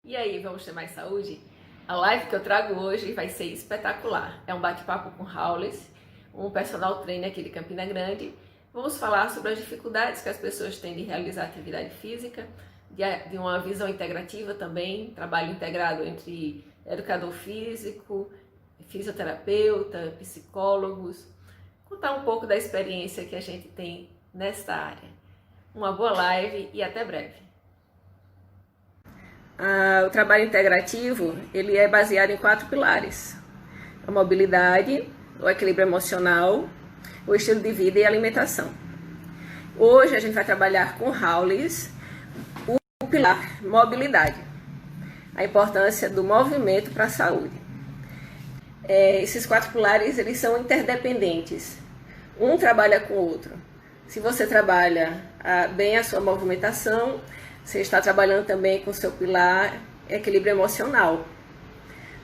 E aí, vamos ter mais saúde? A live que eu trago hoje vai ser espetacular. É um bate-papo com Raules, um personal trainer aqui de Campina Grande. Vamos falar sobre as dificuldades que as pessoas têm de realizar atividade física, de uma visão integrativa também, trabalho integrado entre educador físico, fisioterapeuta, psicólogos. Contar um pouco da experiência que a gente tem nesta área. Uma boa live e até breve. O trabalho integrativo, ele é baseado em 4 pilares: a mobilidade, o equilíbrio emocional, o estilo de vida e a alimentação. Hoje a gente vai trabalhar com Raules o pilar mobilidade, a importância do movimento para a saúde. Esses 4 pilares, eles são interdependentes, um trabalha com o outro. Se você trabalha bem a sua movimentação, você está trabalhando também com o seu pilar equilíbrio emocional.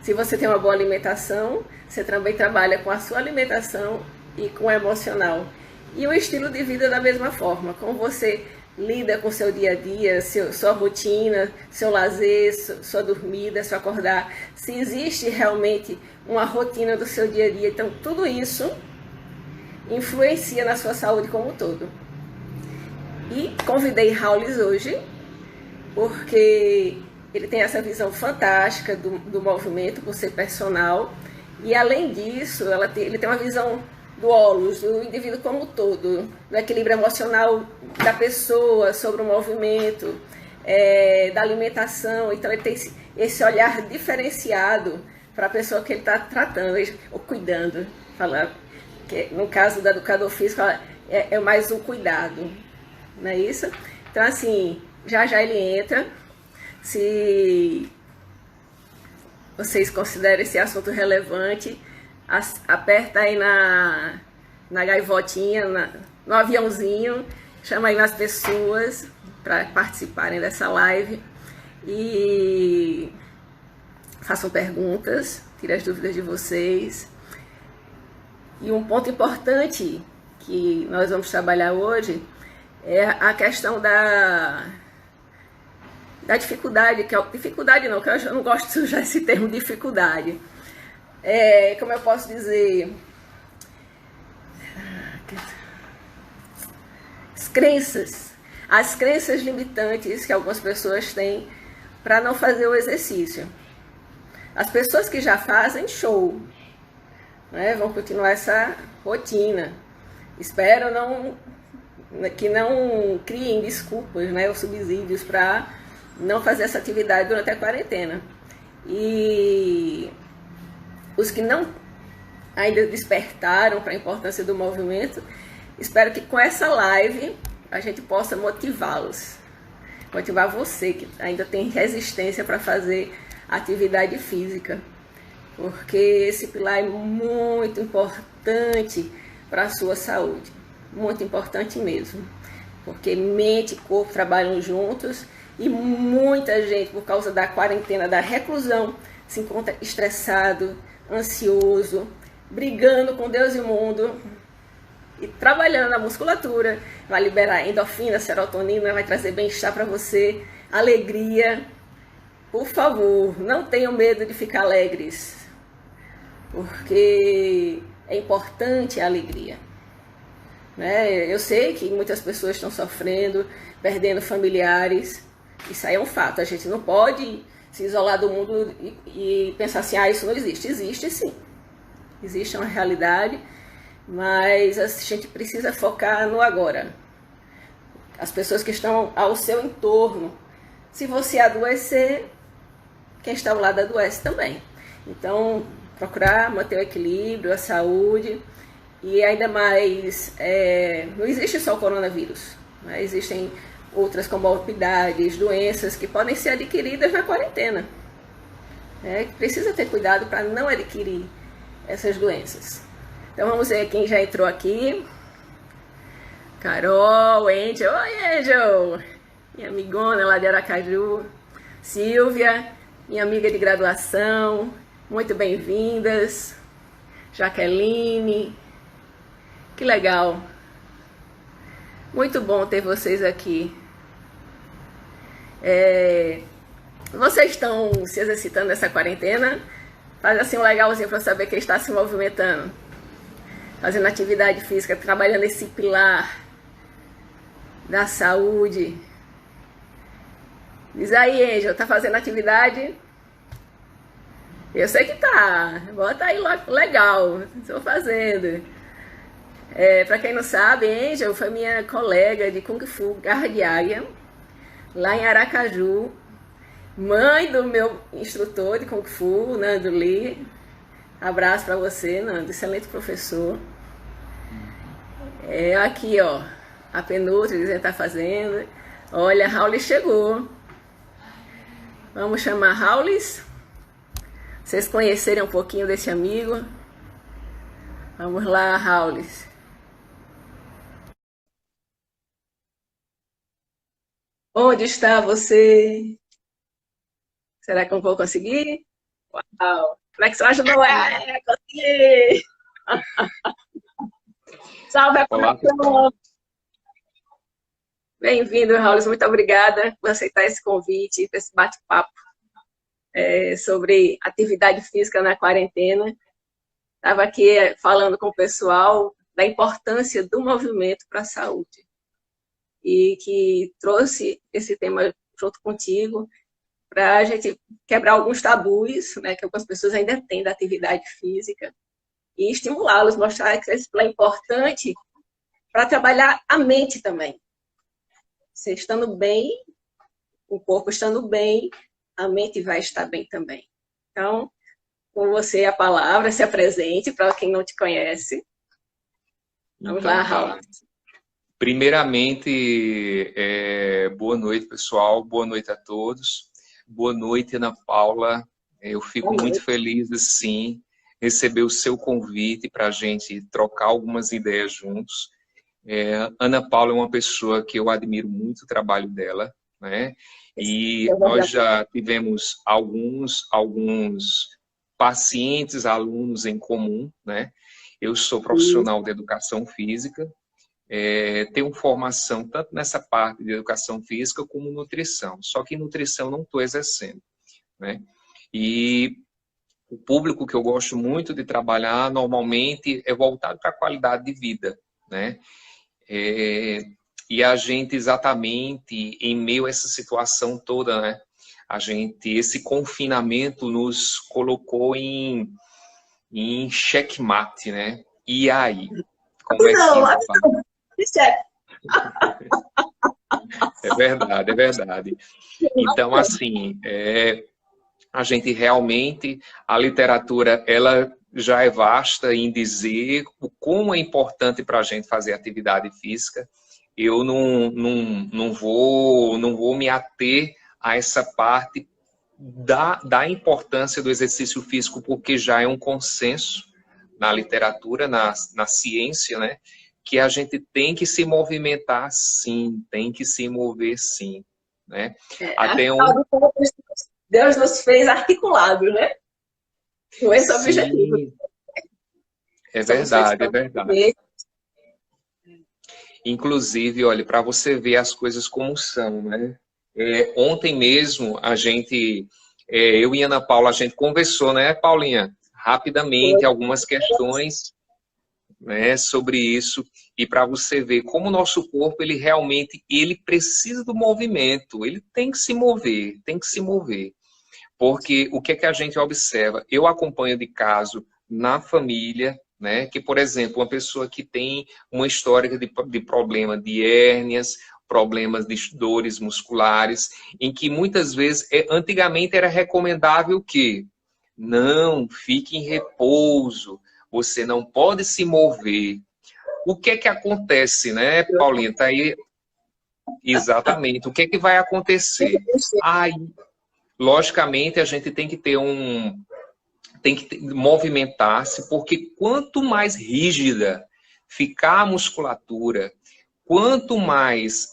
Se você tem uma boa alimentação, você também trabalha com a sua alimentação e com o emocional. E o estilo de vida da mesma forma, como você lida com o seu dia a dia, sua rotina, seu lazer, sua dormida, seu acordar. Se existe realmente uma rotina do seu dia a dia, então tudo isso influencia na sua saúde como um todo. E convidei Raules hoje porque ele tem essa visão fantástica do movimento por ser personal, e além disso ele tem uma visão do holos, do indivíduo como um todo, do equilíbrio emocional da pessoa sobre o movimento, da alimentação. Então ele tem esse olhar diferenciado para a pessoa que ele está tratando ou cuidando, falar que no caso do educador físico é mais um cuidado, não é isso? Então assim, já ele entra. Se vocês consideram esse assunto relevante, aperta aí na gaivotinha, no aviãozinho, chama aí as pessoas para participarem dessa live e façam perguntas, tirem as dúvidas de vocês. E um ponto importante que nós vamos trabalhar hoje é a questão da dificuldade, que eu não gosto de usar esse termo dificuldade. Como eu posso dizer, as crenças limitantes que algumas pessoas têm para não fazer o exercício. As pessoas que já fazem, show, né, vão continuar essa rotina. Espero que não criem desculpas, né, ou subsídios para não fazer essa atividade durante a quarentena. E os que não ainda despertaram para a importância do movimento, espero que com essa live a gente possa motivá-los, motivar você que ainda tem resistência para fazer atividade física, porque esse pilar é muito importante para a sua saúde, muito importante mesmo, porque mente e corpo trabalham juntos. E muita gente, por causa da quarentena, da reclusão, se encontra estressado, ansioso, brigando com Deus e o mundo. E trabalhando na musculatura, vai liberar endorfina, serotonina, vai trazer bem-estar para você, alegria. Por favor, não tenham medo de ficar alegres, porque é importante a alegria. Eu sei que muitas pessoas estão sofrendo, perdendo familiares. Isso aí é um fato. A gente não pode se isolar do mundo e pensar assim, isso não existe. Existe sim. Existe uma realidade, mas a gente precisa focar no agora. As pessoas que estão ao seu entorno. Se você adoecer, quem está ao lado adoece também. Então, procurar manter o equilíbrio, a saúde. E ainda mais, não existe só o coronavírus, né? Existem outras comorbidades, doenças que podem ser adquiridas na quarentena. Precisa ter cuidado para não adquirir essas doenças. Então vamos ver quem já entrou aqui. Carol, Angel. Oi, Angel! Minha amigona lá de Aracaju. Silvia, minha amiga de graduação. Muito bem-vindas. Jaqueline. Que legal. Muito bom ter vocês aqui. Vocês estão se exercitando nessa quarentena? Faz assim um legalzinho para saber que ele está se movimentando. Fazendo atividade física, trabalhando esse pilar da saúde. Diz aí, Angel, tá fazendo atividade? Eu sei que tá. Bota aí legal. Estou fazendo. Para quem não sabe, Angel foi minha colega de Kung Fu Garra de Águia, lá em Aracaju. Mãe do meu instrutor de Kung Fu, Nando Lee. Abraço para você, Nando. Excelente professor. Aqui, ó. A Penútria dizendo que tá fazendo. Olha, Raul chegou. Vamos chamar Raulis. Vocês conhecerem um pouquinho desse amigo. Vamos lá, Raulis. Onde está você? Será que eu vou conseguir? Uau! Como é que você ajudou? Consegui! Salve a coração! Bem-vindo, Raulis. Muito obrigada por aceitar esse convite, esse bate-papo sobre atividade física na quarentena. Estava aqui falando com o pessoal da importância do movimento para a saúde. E que trouxe esse tema junto contigo para a gente quebrar alguns tabus, né, que algumas pessoas ainda têm da atividade física e estimulá-los, mostrar que isso é importante para trabalhar a mente também. Você estando bem, o corpo estando bem, a mente vai estar bem também. Então, com você a palavra, se apresente para quem não te conhece. Vamos lá, Raul. Primeiramente, boa noite, pessoal. Boa noite a todos. Boa noite, Ana Paula. Eu fico muito feliz, assim, receber o seu convite para a gente trocar algumas ideias juntos. Ana Paula é uma pessoa que eu admiro muito o trabalho dela, né? E nós já tivemos alguns pacientes, alunos em comum, né? Eu sou profissional de educação física, tenho formação tanto nessa parte de educação física como nutrição, só que nutrição não estou exercendo, né? E o público que eu gosto muito de trabalhar normalmente é voltado para a qualidade de vida, né? E a gente exatamente em meio a essa situação toda, né? Esse confinamento nos colocou em checkmate, né? E aí? Como é que É verdade, é verdade. Então, assim, a gente realmente, a literatura, ela já é vasta em dizer o como é importante para a gente fazer atividade física. Eu não vou me ater a essa parte da importância do exercício físico, porque já é um consenso na literatura, na ciência, né? Que a gente tem que se movimentar sim, tem que se mover sim, né? Deus nos fez articulados, né? Com esse objetivo. É verdade, é verdade. Inclusive, olha, para você ver as coisas como são, né? Ontem mesmo, eu e Ana Paula, a gente conversou, né, Paulinha? Rapidamente, algumas questões, né, sobre isso. E para você ver como o nosso corpo, ele realmente precisa do movimento. Ele tem que se mover, tem que se mover. Porque o que é que a gente observa? Eu acompanho de caso na família, né, que, por exemplo, uma pessoa que tem uma história de problema de hérnias, problemas de dores musculares, em que muitas vezes, antigamente era recomendável que não, fique em repouso, você não pode se mover. O que é que acontece, né, Paulinha? Tá aí. Exatamente. O que é que vai acontecer? Aí, logicamente, a gente tem que ter movimentar-se, porque quanto mais rígida ficar a musculatura, quanto mais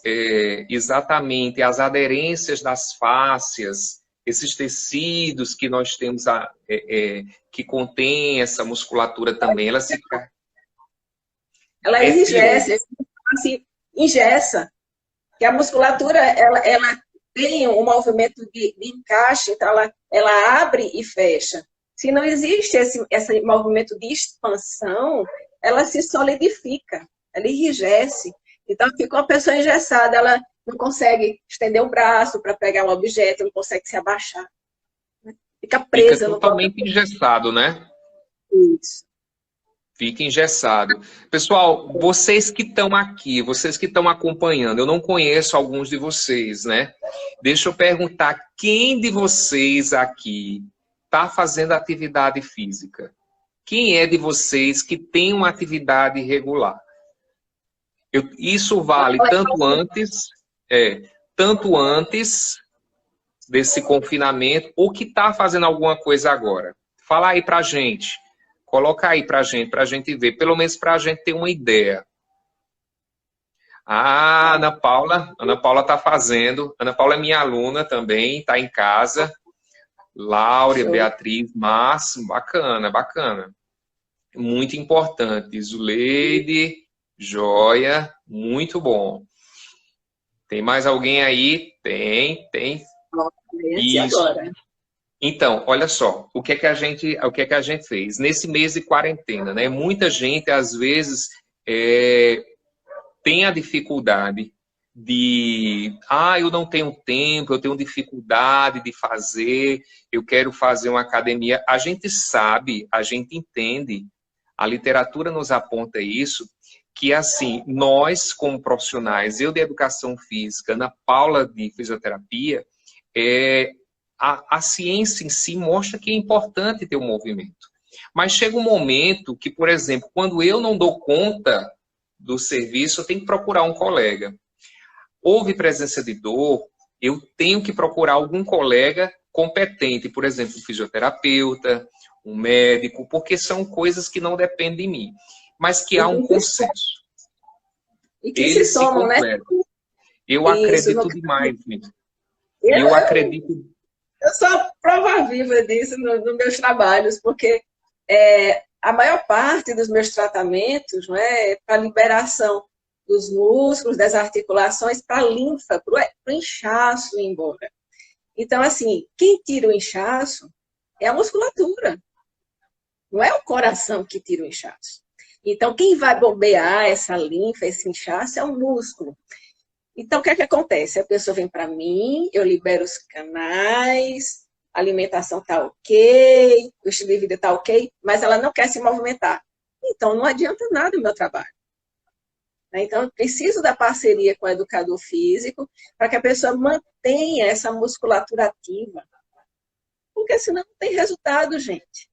exatamente as aderências das fáscias, esses tecidos que nós temos que contém essa musculatura também, ela enrijece, assim, engessa. Que a musculatura, ela tem um movimento de encaixe, então ela abre e fecha. Se não existe esse movimento de expansão, ela se solidifica, ela enrijece. Então, fica uma pessoa engessada, ela não consegue estender o braço para pegar um objeto, não consegue se abaixar. Né? Fica Fica presa no próprio. totalmente engessado, né? Isso. Fica engessado. Pessoal, vocês que estão aqui, vocês que estão acompanhando, eu não conheço alguns de vocês, né? Deixa eu perguntar, quem de vocês aqui está fazendo atividade física? Quem é de vocês que tem uma atividade regular? Isso vale tanto antes desse confinamento, ou que está fazendo alguma coisa agora. Fala aí pra gente. Coloca aí pra gente ver, pelo menos pra gente ter uma ideia. Ah, Ana Paula está fazendo. Ana Paula é minha aluna também, está em casa. Laura, Beatriz, Márcio, bacana, bacana. Muito importante. Zuleide, joia, muito bom. Tem mais alguém aí? Tem. Isso. Agora. Então, olha só, o que é que a gente fez? Nesse mês de quarentena, né? Muita gente, às vezes, tem a dificuldade eu não tenho tempo, eu tenho dificuldade de fazer, eu quero fazer uma academia. A gente sabe, a gente entende, a literatura nos aponta isso, que assim, nós como profissionais, eu de educação física, Ana Paula de fisioterapia, a ciência em si mostra que é importante ter um movimento. Mas chega um momento que, por exemplo, quando eu não dou conta do serviço, eu tenho que procurar um colega. Houve presença de dor, eu tenho que procurar algum colega competente, por exemplo, um fisioterapeuta, um médico, porque são coisas que não dependem de mim, mas que há um consenso. E que eles se somam, né? Eu acredito demais nisso. Eu acredito. Eu sou prova viva disso nos meus trabalhos, porque a maior parte dos meus tratamentos, não é para liberação dos músculos, das articulações, para a linfa, para o inchaço ir embora. Então, assim, quem tira o inchaço é a musculatura. Não é o coração que tira o inchaço. Então, quem vai bombear essa linfa, esse inchaço, é o músculo. Então, o que é que acontece? A pessoa vem para mim, eu libero os canais, a alimentação está ok, o estilo de vida está ok, mas ela não quer se movimentar. Então, não adianta nada o meu trabalho. Então, eu preciso da parceria com o educador físico para que a pessoa mantenha essa musculatura ativa. Porque senão não tem resultado, gente.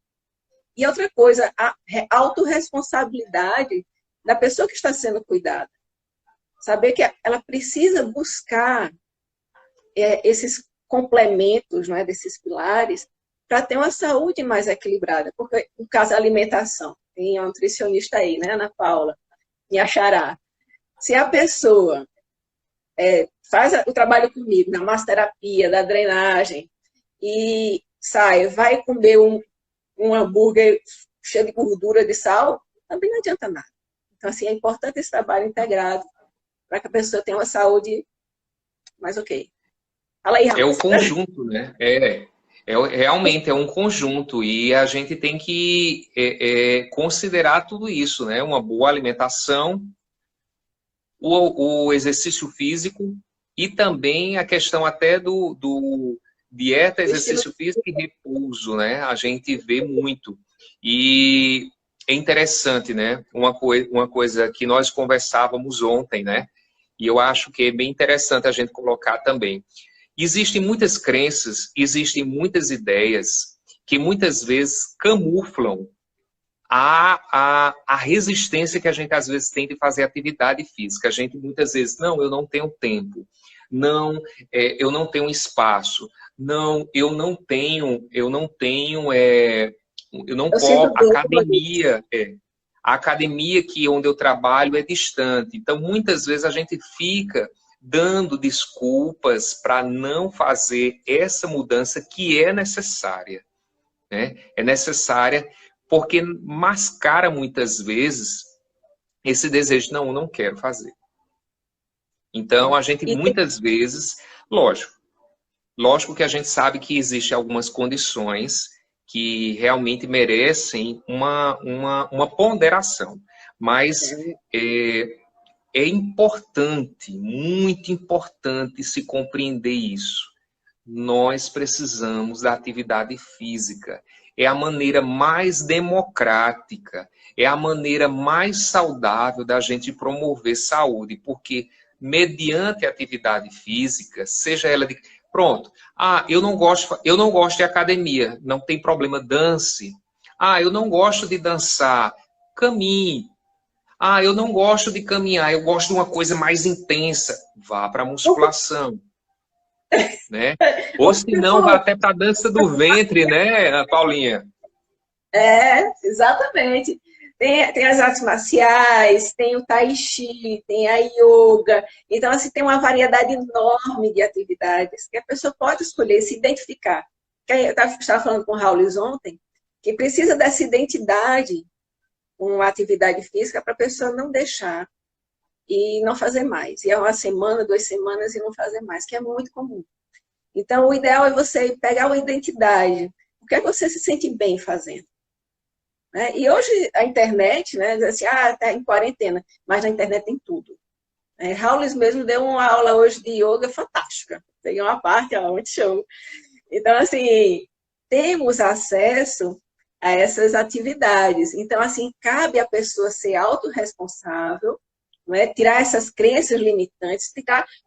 E outra coisa, a autorresponsabilidade da pessoa que está sendo cuidada. Saber que ela precisa buscar esses complementos, não é, desses pilares, para ter uma saúde mais equilibrada. Porque, no caso da alimentação, tem uma nutricionista aí, né, Ana Paula, minha xará. Se a pessoa faz o trabalho comigo, na massoterapia, da drenagem, e vai comer um hambúrguer cheio de gordura, de sal, também não adianta nada. Então, assim, é importante esse trabalho integrado para que a pessoa tenha uma saúde mais ok. Fala aí, Rafa. É o conjunto, né? Realmente é um conjunto e a gente tem que considerar tudo isso, né? Uma boa alimentação, o exercício físico e também a questão até do dieta, exercício físico e repouso, né? A gente vê muito. E é interessante, né? Uma coisa que nós conversávamos ontem, né? E eu acho que é bem interessante a gente colocar também. Existem muitas crenças, existem muitas ideias que muitas vezes camuflam a resistência que a gente às vezes tem de fazer atividade física. A gente muitas vezes, não, eu não tenho tempo, não, eu não tenho espaço, não, eu não posso, a academia onde eu trabalho é distante. Então, muitas vezes a gente fica dando desculpas para não fazer essa mudança que é necessária, né? É necessária porque mascara muitas vezes esse desejo, não, eu não quero fazer. Então, a gente muitas vezes, lógico, lógico que a gente sabe que existem algumas condições que realmente merecem uma ponderação. Mas é importante, muito importante se compreender isso. Nós precisamos da atividade física. É a maneira mais democrática, é a maneira mais saudável da gente promover saúde, porque mediante a atividade física, seja ela de... Pronto. Ah, eu não gosto de academia, não tem problema, dance. Ah, eu não gosto de dançar, caminhe. Ah, eu não gosto de caminhar, eu gosto de uma coisa mais intensa. Vá para a musculação, né? Ou se não, vá até para a dança do ventre, né, Paulinha? Exatamente. Tem as artes marciais, tem o tai chi, tem a yoga. Então, assim, tem uma variedade enorme de atividades que a pessoa pode escolher, se identificar. Eu estava falando com o Raul ontem, que precisa dessa identidade com a atividade física para a pessoa não deixar e não fazer mais. E é uma semana, 2 semanas e não fazer mais, que é muito comum. Então, o ideal é você pegar uma identidade. O que é que você se sente bem fazendo? Né? E hoje a internet, né, diz assim, está em quarentena, mas na internet tem tudo. Raul mesmo deu uma aula hoje de yoga fantástica. Peguei uma parte, muito show. Então, assim, temos acesso a essas atividades. Então, assim, cabe à pessoa ser autorresponsável, né, tirar essas crenças limitantes,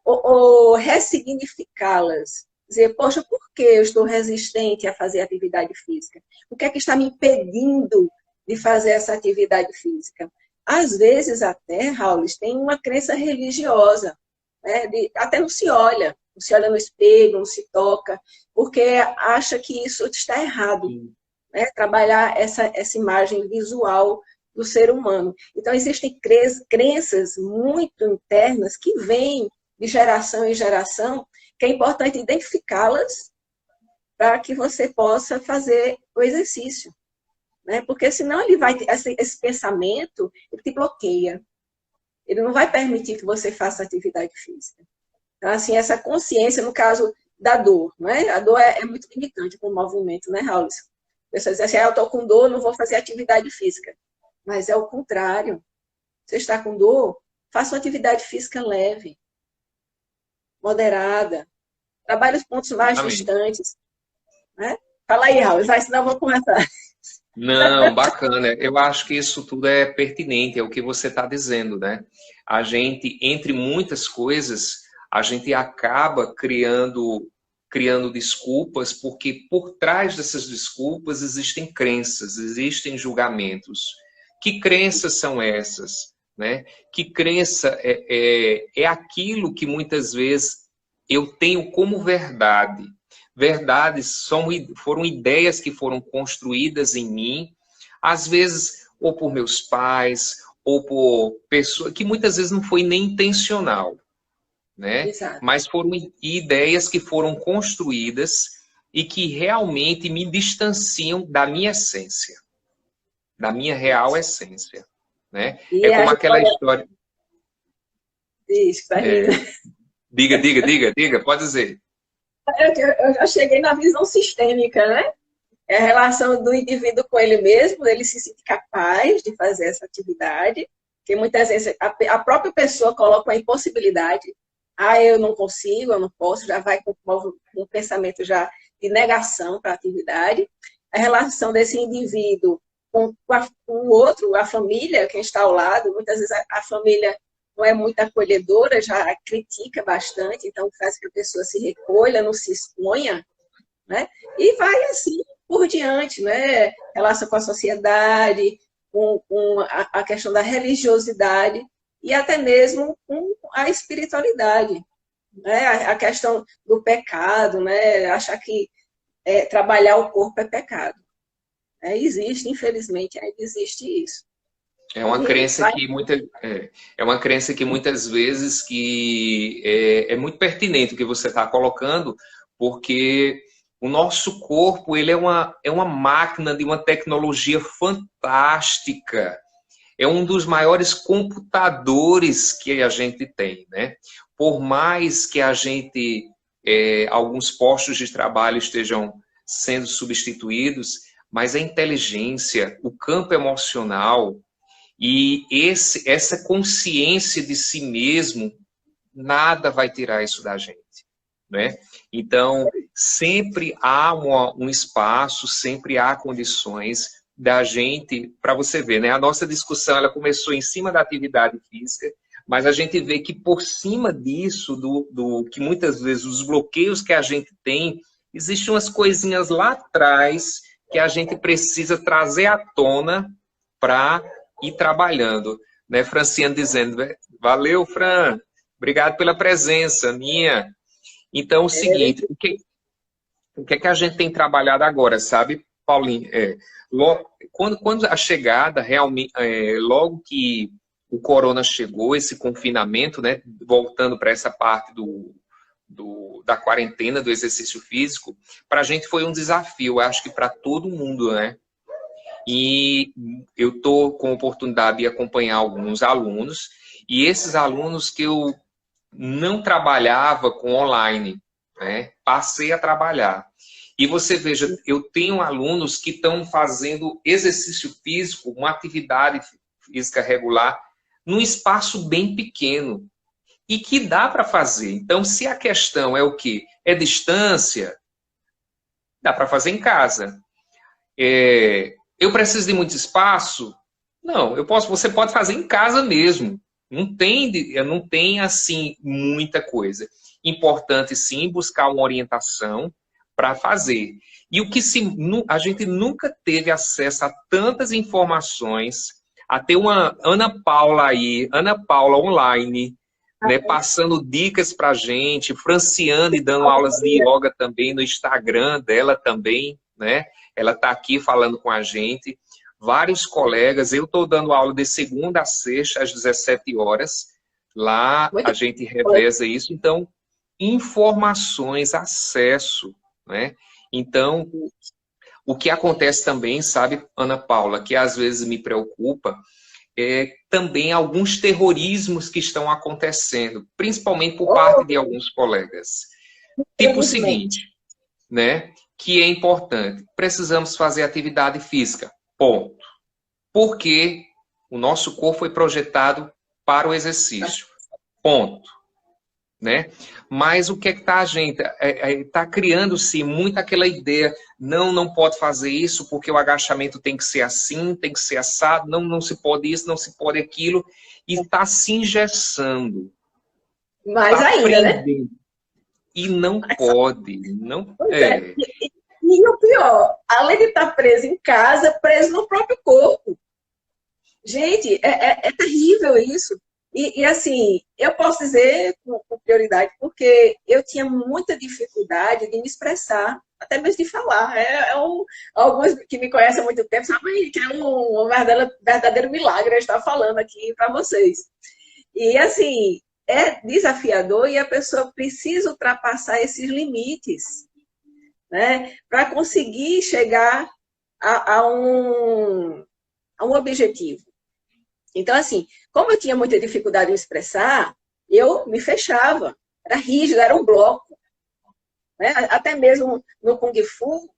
ou ressignificá-las. Dizer, poxa, por que eu estou resistente a fazer atividade física? O que é que está me impedindo de fazer essa atividade física? Às vezes, até, Raul, tem uma crença religiosa, né? Até não se olha no espelho, não se toca, porque acha que isso está errado, né? Trabalhar essa imagem visual do ser humano. Então, existem crenças muito internas que vêm de geração em geração, que é importante identificá-las para que você possa fazer o exercício. Né? Porque senão ele vai ter esse pensamento, ele te bloqueia. Ele não vai permitir que você faça atividade física. Então, assim, essa consciência, no caso da dor, né? A dor é muito limitante com o movimento, né, Raul? A pessoa diz assim, eu estou com dor, não vou fazer atividade física. Mas é o contrário. Você está com dor, faça uma atividade física leve, moderada. Trabalhe os pontos mais distantes. Né? Fala aí, Raul, senão eu vou começar. Não, bacana. Eu acho que isso tudo é pertinente, é o que você está dizendo, né? A gente, entre muitas coisas, a gente acaba criando desculpas, porque por trás dessas desculpas existem crenças, existem julgamentos. Que crenças são essas? Né? Que crença é aquilo que muitas vezes eu tenho como verdade. Verdades foram ideias que foram construídas em mim, às vezes ou por meus pais, ou por pessoas, que muitas vezes não foi nem intencional, né? Exato. Mas foram ideias que foram construídas e que realmente me distanciam da minha essência, da minha real essência, né? É como aquela história... Diz, Diga, pode dizer. Eu já cheguei na visão sistêmica, né? É a relação do indivíduo com ele mesmo, ele se sentir capaz de fazer essa atividade, que muitas vezes a própria pessoa coloca uma impossibilidade. Eu não consigo, eu não posso, já vai com um pensamento já de negação para a atividade. A relação desse indivíduo com o outro, a família, quem está ao lado, muitas vezes a família não é muito acolhedora, já critica bastante, então faz que a pessoa se recolha, não se exponha, né? E vai assim por diante, né? Relação com a sociedade, com a questão da religiosidade e até mesmo com a espiritualidade, né? A questão do pecado, né? Achar que trabalhar o corpo é pecado. Existe, infelizmente, ainda existe isso. É uma crença que uma crença que muitas vezes é muito pertinente o que você está colocando, porque o nosso corpo ele é uma máquina de uma tecnologia fantástica. É um dos maiores computadores que a gente tem, né? Por mais que a gente alguns postos de trabalho estejam sendo substituídos, mas a inteligência, o campo emocional e essa consciência de si mesmo, nada vai tirar isso da gente, né? Então, sempre há um espaço, sempre há condições da gente, para você ver, né? A nossa discussão, ela começou em cima da atividade física, mas a gente vê que por cima disso, que muitas vezes os bloqueios que a gente tem, existem umas coisinhas lá atrás que a gente precisa trazer à tona para ir trabalhando, né? Franciane dizendo, valeu, Fran, obrigado pela presença minha. Então, é o seguinte, o que é que a gente tem trabalhado agora, sabe, Paulinho? Quando a chegada, realmente, logo que o corona chegou, esse confinamento, né, voltando para essa parte da quarentena, do exercício físico, para a gente foi um desafio, acho que para todo mundo, né? E eu estou com a oportunidade de acompanhar alguns alunos, e esses alunos que eu não trabalhava com online, né? Passei a trabalhar. E você veja, eu tenho alunos que estão fazendo exercício físico, uma atividade física regular, num espaço bem pequeno. E que dá para fazer. Então, se a questão é o quê? É distância, dá para fazer em casa. Eu preciso de muito espaço? Não, você pode fazer em casa mesmo. Não tem assim muita coisa. Importante sim buscar uma orientação para fazer. E a gente nunca teve acesso a tantas informações, a ter uma Ana Paula aí, Ana Paula online, né, passando dicas para a gente, Franciane dando aulas de yoga também no Instagram dela também, né? Ela está aqui falando com a gente. Vários colegas, eu estou dando aula de segunda a sexta, às 17 horas. Lá a gente reveza isso. Então, informações, acesso, né? Então, o que acontece também, sabe, Ana Paula, que às vezes me preocupa, também alguns terrorismos que estão acontecendo, principalmente por parte de alguns colegas. Tipo o seguinte, né? Que é importante. Precisamos fazer atividade física. Ponto. Porque o nosso corpo foi projetado para o exercício. Ponto. Né? Mas o que é que tá, gente? Está criando-se muito aquela ideia, não pode fazer isso porque o agachamento tem que ser assim, tem que ser assado, não se pode isso, não se pode aquilo, e está se engessando. Mais tá ainda, aprendendo. Né? E não pode, não é. E o pior, além de estar preso em casa, preso no próprio corpo. Gente, é terrível isso. E assim, eu posso dizer com prioridade, porque eu tinha muita dificuldade de me expressar, até mesmo de falar. Alguns que me conhecem há muito tempo sabem que é um verdadeiro milagre eu estar falando aqui para vocês. E assim, é desafiador e a pessoa precisa ultrapassar esses limites, né, para conseguir chegar a um objetivo. Então, assim, como eu tinha muita dificuldade em expressar, eu me fechava. Era rígido, era um bloco. Né? Até mesmo no Kung Fu,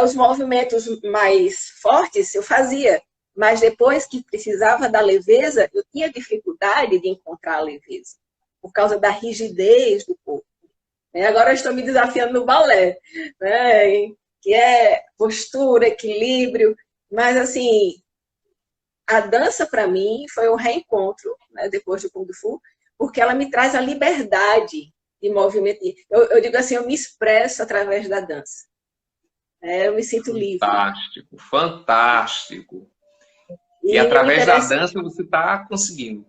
os movimentos mais fortes eu fazia. Mas depois que precisava da leveza, eu tinha dificuldade de encontrar a leveza. Por causa da rigidez do corpo. Agora eu estou me desafiando no balé. Né? Que é postura, equilíbrio. Mas, assim, a dança, para mim, foi um reencontro, né, depois do Kung Fu, porque ela me traz a liberdade de movimento. Eu digo assim, eu me expresso através da dança. Eu me sinto livre. Fantástico, fantástico. E através da dança você está conseguindo.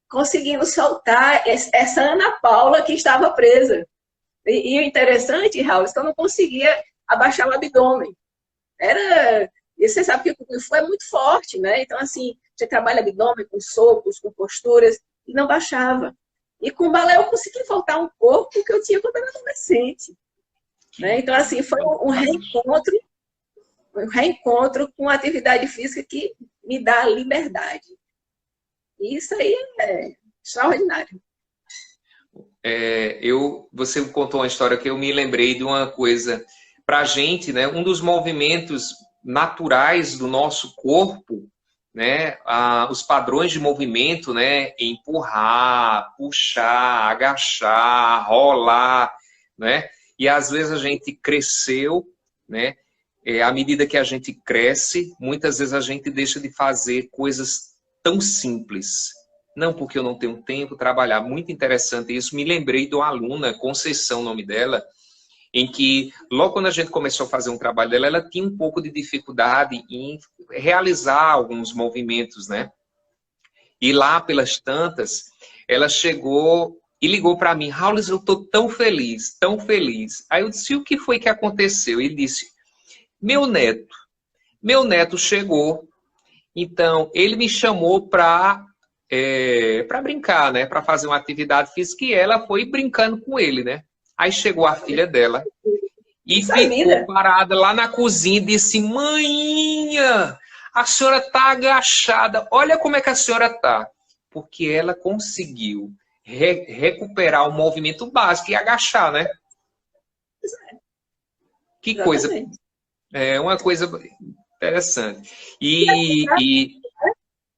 Conseguindo soltar essa Ana Paula que estava presa. E o interessante, Raul, é que eu não conseguia abaixar o abdômen. E você sabe que o Kung Fu é muito forte, né? Então, assim, você trabalha abdômen com socos, com posturas, e não baixava. E com o balé eu consegui voltar um corpo que eu tinha quando era adolescente. Né? Então, assim, foi um reencontro com a atividade física que me dá liberdade. E isso aí é extraordinário. Você contou uma história que eu me lembrei de uma coisa. Para a gente, né, um dos movimentos naturais do nosso corpo, né, os padrões de movimento, né, empurrar, puxar, agachar, rolar, né, e às vezes a gente cresceu, né, à medida que a gente cresce, muitas vezes a gente deixa de fazer coisas tão simples. Não porque eu não tenho tempo trabalhar. Muito interessante isso. Me lembrei de uma aluna, Conceição, o nome dela, em que, logo quando a gente começou a fazer um trabalho dela, ela tinha um pouco de dificuldade em realizar alguns movimentos, né? E lá, pelas tantas, ela chegou e ligou para mim: Raul, eu estou tão feliz, tão feliz. Aí eu disse: o que foi que aconteceu? Ele disse: meu neto chegou, então ele me chamou para brincar, né? Para fazer uma atividade física, e ela foi brincando com ele, né? Aí chegou a filha dela e ficou parada lá na cozinha e disse: Mãinha, a senhora está agachada. Olha como é que a senhora está. Porque ela conseguiu recuperar o movimento básico e agachar, né? Que coisa. É uma coisa interessante.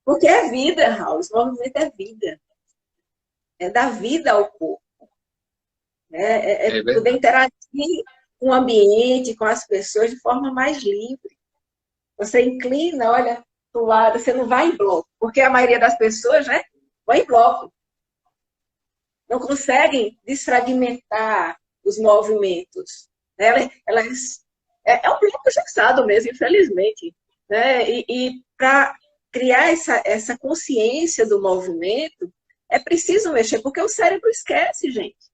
Porque é vida, Raul. O movimento é vida. É dar vida ao corpo. Poder interagir com o ambiente, com as pessoas de forma mais livre. Você inclina, olha para o lado, você não vai em bloco. Porque a maioria das pessoas, né, vai em bloco. Não conseguem desfragmentar os movimentos. Elas, é um bloco fixado mesmo, infelizmente. Né? E para criar essa consciência do movimento, é preciso mexer, porque o cérebro esquece, gente.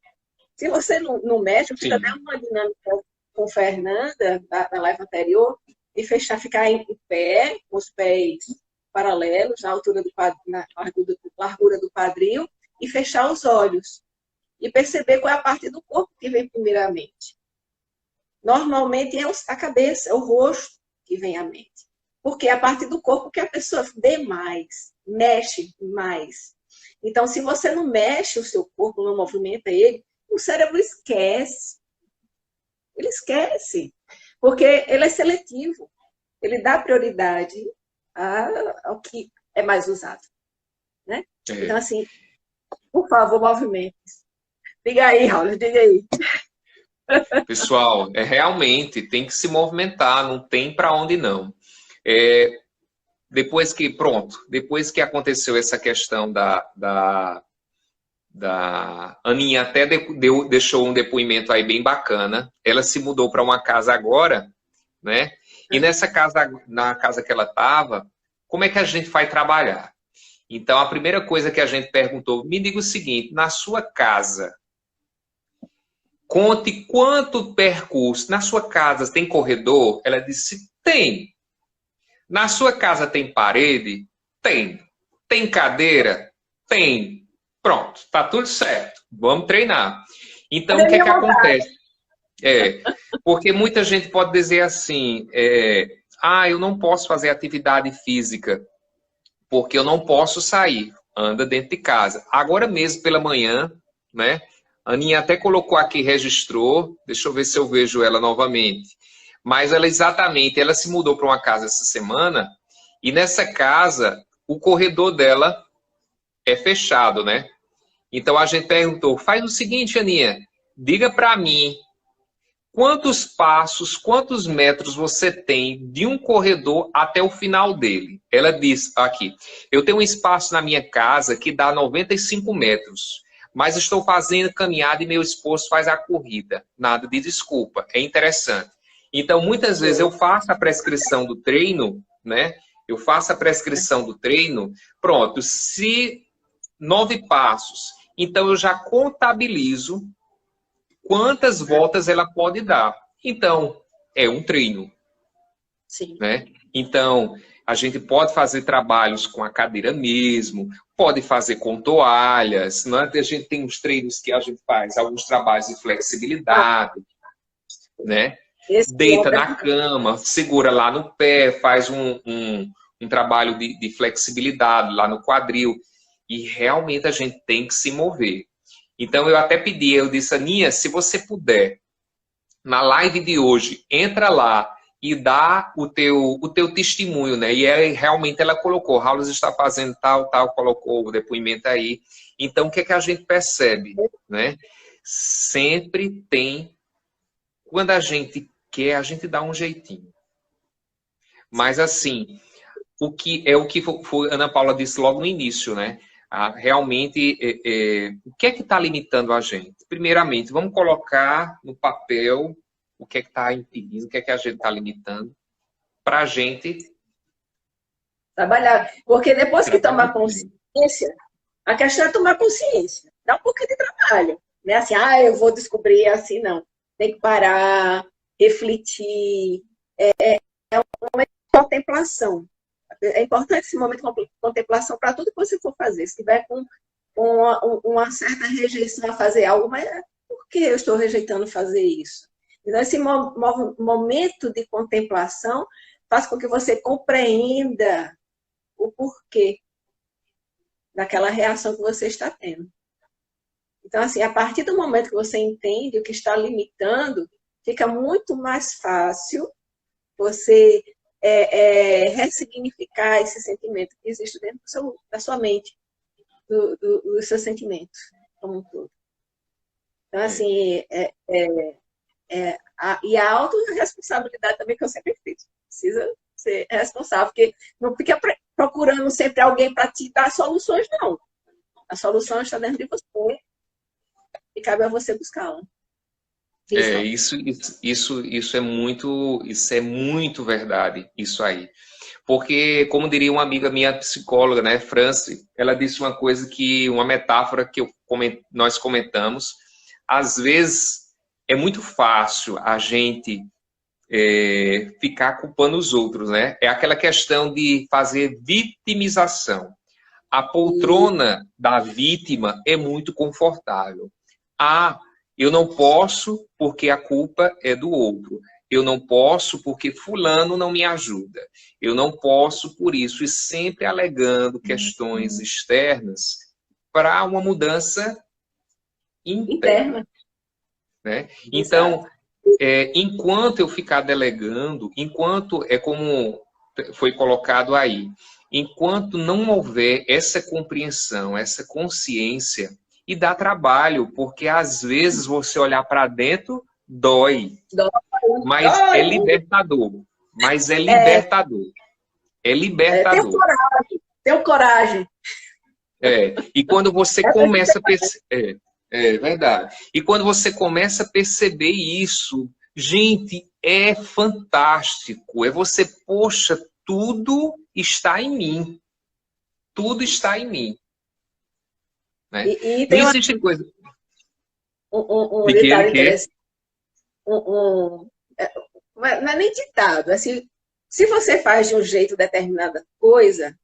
Se você não mexe, eu fiz até uma dinâmica com Fernanda, na live anterior, e ficar em pé, com os pés paralelos, na largura do quadril, e fechar os olhos. E perceber qual é a parte do corpo que vem primeiramente. Normalmente é a cabeça, é o rosto que vem à mente. Porque é a parte do corpo que a pessoa vê mais, mexe mais. Então, se você não mexe o seu corpo, não movimenta ele, o cérebro esquece. Ele esquece. Porque ele é seletivo. Ele dá prioridade ao que é mais usado. Né? Então, assim, por favor, movimente. Diga aí, Raul, diga aí. Pessoal, realmente tem que se movimentar, não tem para onde não. Depois que aconteceu essa questão da Aninha até deixou um depoimento aí bem bacana. Ela se mudou para uma casa agora, né? E na casa que ela estava, como é que a gente vai trabalhar? Então, a primeira coisa que a gente perguntou: me diga o seguinte, na sua casa, conte quanto percurso. Na sua casa tem corredor? Ela disse: tem. Na sua casa tem parede? Tem. Tem cadeira? Tem. Pronto, tá tudo certo. Vamos treinar. Então, o que é que acontece? Porque muita gente pode dizer assim: eu não posso fazer atividade física porque eu não posso sair. Anda dentro de casa. Agora mesmo pela manhã, né? A Aninha até colocou aqui, registrou. Deixa eu ver se eu vejo ela novamente. Mas ela se mudou para uma casa essa semana, e nessa casa o corredor dela é fechado, né? Então a gente perguntou: faz o seguinte, Aninha, diga para mim quantos passos, quantos metros você tem de um corredor até o final dele. Ela disse aqui: eu tenho um espaço na minha casa que dá 95 metros, mas estou fazendo caminhada e meu esposo faz a corrida. Nada de desculpa, é interessante. Então, muitas vezes eu faço a prescrição do treino, né? Eu faço a prescrição do treino, pronto, se 9 passos, então eu já contabilizo quantas voltas ela pode dar. Então, é um treino. Sim. Né? Então, a gente pode fazer trabalhos com a cadeira mesmo, pode fazer com toalhas, né? A gente tem uns treinos que a gente faz, alguns trabalhos de flexibilidade, né? Deita na cama, segura lá no pé, faz um trabalho de flexibilidade lá no quadril. E realmente a gente tem que se mover. Então eu até pedi, eu disse, Aninha, se você puder, na live de hoje, entra lá e dá o teu testemunho, né? E realmente ela colocou, Raul está fazendo tal, colocou o depoimento aí. Então o que é que a gente percebe, né? Sempre tem, quando a gente quer, a gente dá um jeitinho. Mas assim, o que Ana Paula disse logo no início, né? Realmente, o que é que está limitando a gente? Primeiramente, vamos colocar no papel o que é que está impedindo, o que é que a gente está limitando, para a gente trabalhar. Porque depois que tomar consciência, a questão é tomar consciência. Dá um pouquinho de trabalho. Não é assim, eu vou descobrir assim, não. Tem que parar, refletir. É um momento de contemplação. É importante esse momento de contemplação para tudo que você for fazer. Se tiver com uma certa rejeição a fazer algo, mas por que eu estou rejeitando fazer isso? Então, esse momento de contemplação faz com que você compreenda o porquê daquela reação que você está tendo. Então, assim, a partir do momento que você entende o que está limitando, fica muito mais fácil você ressignificar esse sentimento que existe dentro da sua mente, dos seus sentimentos, como um todo. Então, assim, e a autorresponsabilidade também que eu sempre fiz. Precisa ser responsável, porque não fica procurando sempre alguém para te dar soluções, não. A solução está dentro de você e cabe a você buscá-la. Isso é muito verdade, isso aí. Porque, como diria uma amiga minha, psicóloga, né, Franci, ela disse uma metáfora que nós comentamos. Às vezes, é muito fácil a gente ficar culpando os outros, né? É aquela questão de fazer vitimização. A poltrona da vítima é muito confortável. Eu não posso porque a culpa é do outro. Eu não posso porque fulano não me ajuda. Eu não posso por isso. E sempre alegando questões externas para uma mudança interna. Né? Então, enquanto eu ficar delegando, enquanto é como foi colocado aí, enquanto não houver essa compreensão, essa consciência, e dá trabalho, porque às vezes você olhar para dentro dói. Mas é libertador. Mas é libertador. É libertador. Tenho coragem. E quando você começa a perceber... É verdade. E quando você começa a perceber isso, gente, é fantástico. É você, poxa, tudo está em mim. Tudo está em mim. Né? E tem não existe coisa. Um detalhe interessante. Não é nem ditado. Assim, se você faz de um jeito determinada coisa,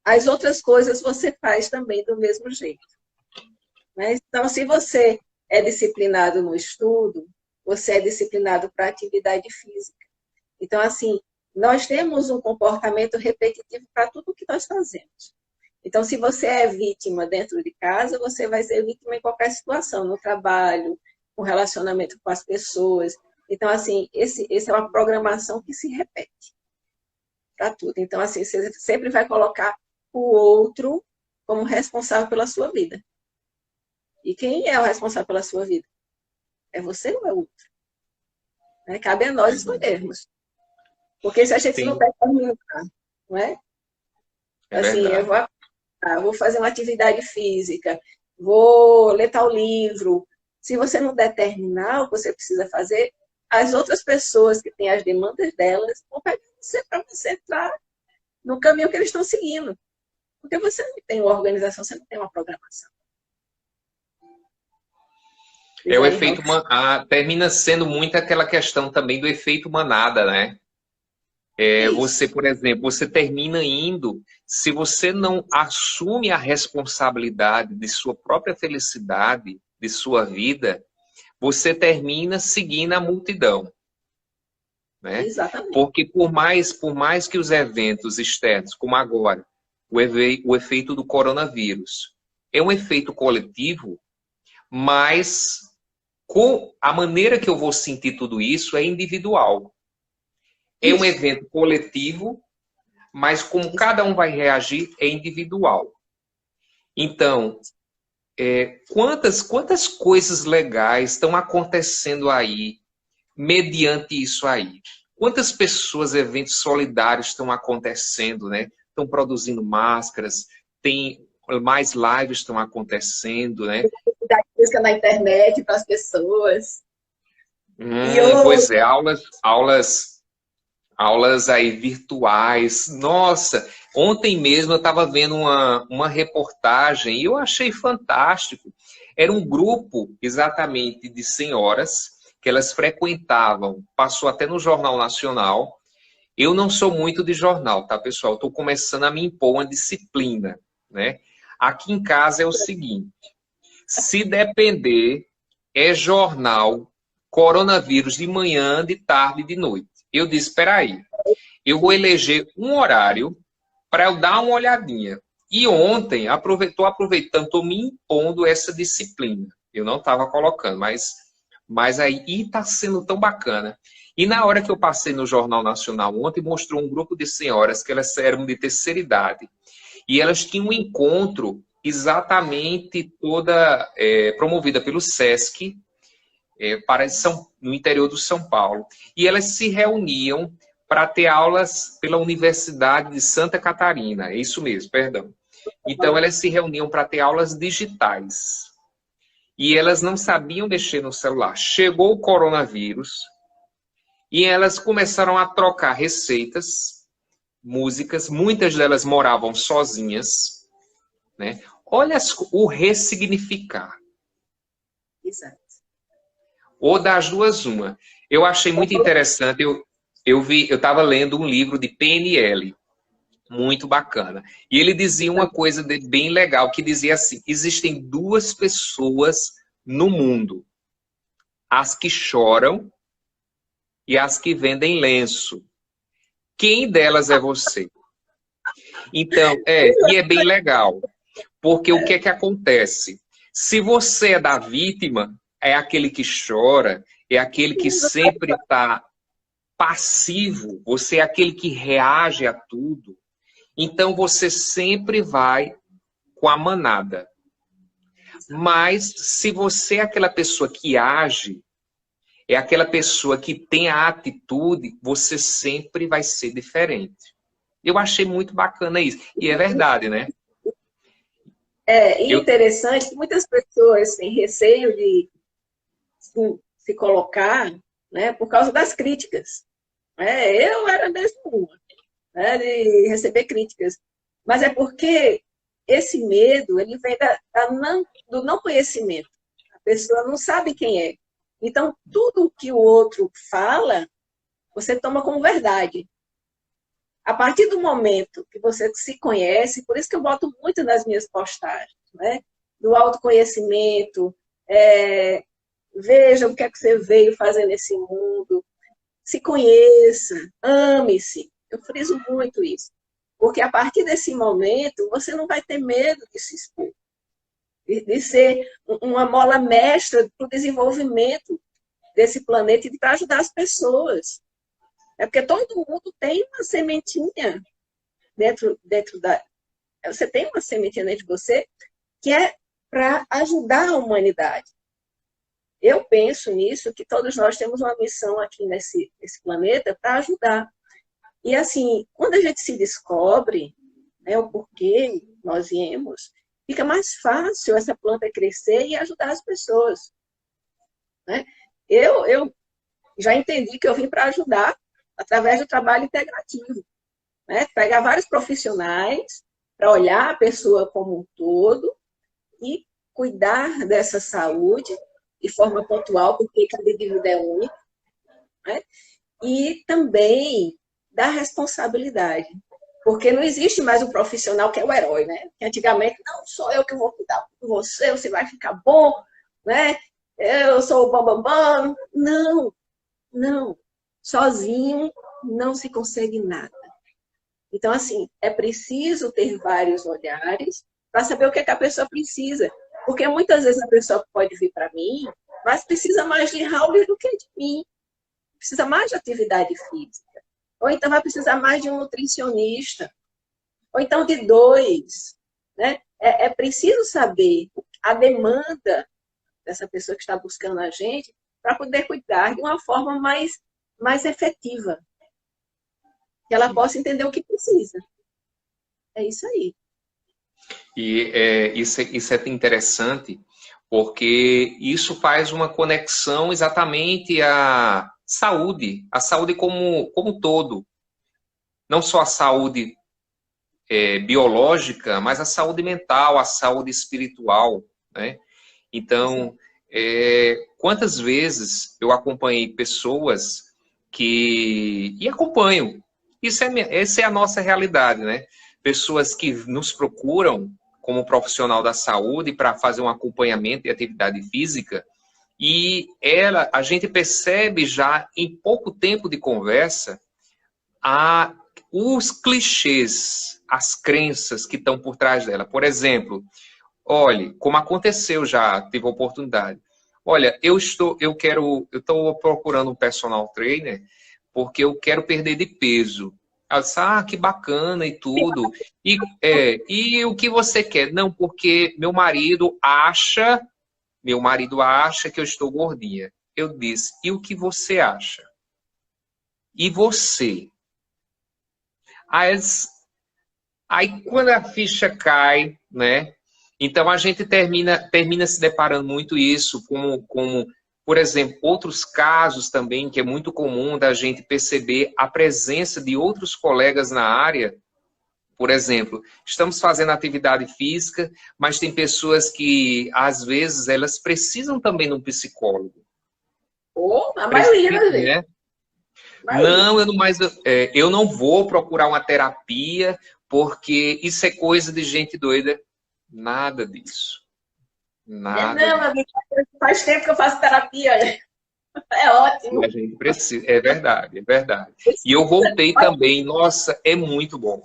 as outras coisas você faz também do mesmo jeito. Né? Então, se você é disciplinado no estudo, você é disciplinado para a atividade física. Então, assim, nós temos um comportamento repetitivo para tudo que nós fazemos. Então, se você é vítima dentro de casa, você vai ser vítima em qualquer situação, no trabalho, no relacionamento com as pessoas. Então, assim, esse é uma programação que se repete para tudo. Então, assim, você sempre vai colocar o outro como responsável pela sua vida. E quem é o responsável pela sua vida? É você ou é o outro? Né? Cabe a nós escolhermos. Porque se a gente não determinar, não é? Assim, eu vou fazer uma atividade física, vou ler tal livro. Se você não determinar o que você precisa fazer, as outras pessoas que têm as demandas delas vão pegar você para você entrar no caminho que eles estão seguindo. Porque você não tem uma organização, você não tem uma programação. O efeito termina sendo muito aquela questão também do efeito manada, né? Você, por exemplo, você termina indo, se você não assume a responsabilidade de sua própria felicidade, de sua vida, você termina seguindo a multidão. Né? Exatamente. Porque por mais que os eventos externos, como agora, o efeito do coronavírus, é um efeito coletivo, mas com a maneira que eu vou sentir tudo isso é individual. É um evento coletivo, mas como cada um vai reagir é individual. Então, quantas coisas legais estão acontecendo aí, mediante isso aí? Quantas pessoas, eventos solidários estão acontecendo, né? Estão produzindo máscaras, tem mais lives estão acontecendo, né? Da música na internet para as pessoas. Pois é, aulas aí virtuais. Nossa, ontem mesmo eu estava vendo uma reportagem e eu achei fantástico. Era um grupo exatamente de senhoras que elas frequentavam, passou até no Jornal Nacional. Eu não sou muito de jornal, tá, pessoal? Estou começando a me impor uma disciplina, né? Aqui em casa é o seguinte, se depender, é jornal, coronavírus de manhã, de tarde e de noite. Eu disse, espera aí, eu vou eleger um horário para eu dar uma olhadinha. E ontem, estou aproveitando, estou me impondo essa disciplina. Eu não estava colocando, mas aí está sendo tão bacana. E na hora que eu passei no Jornal Nacional ontem, mostrou um grupo de senhoras que elas eram de terceira idade. E elas tinham um encontro exatamente toda promovida pelo SESC, no interior do São Paulo. E elas se reuniam para ter aulas pela Universidade de Santa Catarina. É isso mesmo, perdão. Então, elas se reuniam para ter aulas digitais. E elas não sabiam mexer no celular. Chegou o coronavírus e elas começaram a trocar receitas, músicas. Muitas delas moravam sozinhas, né? Olha o ressignificar. Exato. Ou das duas, uma. Eu achei muito interessante. Eu estava lendo um livro de PNL, muito bacana. E ele dizia uma coisa bem legal, que dizia assim, existem duas pessoas no mundo. As que choram e as que vendem lenço. Quem delas é você? Então, e é bem legal. Porque o que é que acontece? Se você é da vítima, é aquele que chora, é aquele que sempre está passivo, você é aquele que reage a tudo, então você sempre vai com a manada. Mas se você é aquela pessoa que age, é aquela pessoa que tem a atitude, você sempre vai ser diferente. Eu achei muito bacana isso. E é verdade, né? E interessante que muitas pessoas têm receio de se colocar, né, por causa das críticas. Eu era mesmo uma, né, de receber críticas. Mas é porque esse medo ele vem do não conhecimento. A pessoa não sabe quem é. Então, tudo que o outro fala, você toma como verdade. A partir do momento que você se conhece, por isso que eu boto muito nas minhas postagens, né? Do autoconhecimento, veja o que é que você veio fazer nesse mundo, se conheça, ame-se. Eu friso muito isso. Porque a partir desse momento, você não vai ter medo de se expor, de ser uma mola mestra para o desenvolvimento desse planeta e para ajudar as pessoas. É porque todo mundo tem uma sementinha dentro da... Você tem uma sementinha dentro de você que é para ajudar a humanidade. Eu penso nisso, que todos nós temos uma missão aqui nesse planeta para ajudar. E assim, quando a gente se descobre, né, o porquê nós viemos, fica mais fácil essa planta crescer e ajudar as pessoas. Né? Eu já entendi que eu vim para ajudar através do trabalho integrativo. Né? Pegar vários profissionais para olhar a pessoa como um todo e cuidar dessa saúde de forma pontual, porque cada indivíduo é único. Né? E também dar responsabilidade. Porque não existe mais um profissional que é o herói, né? Que antigamente, não, sou eu que vou cuidar de você, você vai ficar bom, né? Eu sou o bambambam. Não, não. Sozinho não se consegue nada. Então, assim, é preciso ter vários olhares para saber o que é que a pessoa precisa. Porque muitas vezes a pessoa pode vir para mim, mas precisa mais de Raul do que de mim. Precisa mais de atividade física. Ou então vai precisar mais de um nutricionista. Ou então de dois. Né? É preciso saber a demanda dessa pessoa que está buscando a gente para poder cuidar de uma forma mais efetiva. Que ela possa entender o que precisa. É isso aí. E isso é interessante, porque isso faz uma conexão exatamente à a saúde como um todo. Não só a saúde biológica, mas a saúde mental, a saúde espiritual, né? Então, quantas vezes eu acompanhei pessoas e acompanho, essa é a nossa realidade, né? Pessoas que nos procuram como profissional da saúde para fazer um acompanhamento de atividade física e a gente percebe já em pouco tempo de conversa os clichês, as crenças que estão por trás dela. Por exemplo, olhe, como aconteceu já, tive a oportunidade. Olha, eu estou procurando um personal trainer porque eu quero perder de peso. Ela disse, que bacana e tudo. E o que você quer? Não, porque meu marido acha que eu estou gordinha. Eu disse, e o que você acha? E você? Aí quando a ficha cai, né? Então a gente termina se deparando muito isso como, por exemplo, outros casos também que é muito comum da gente perceber a presença de outros colegas na área. Por exemplo, estamos fazendo atividade física, mas tem pessoas que, às vezes, elas precisam também de um psicólogo. A maioria, né? Não, eu não vou procurar uma terapia, porque isso é coisa de gente doida. Nada disso. Nada. Não, amiga, faz tempo que eu faço terapia. É ótimo. A gente precisa. É verdade, é verdade. E eu voltei também. Nossa, é muito bom.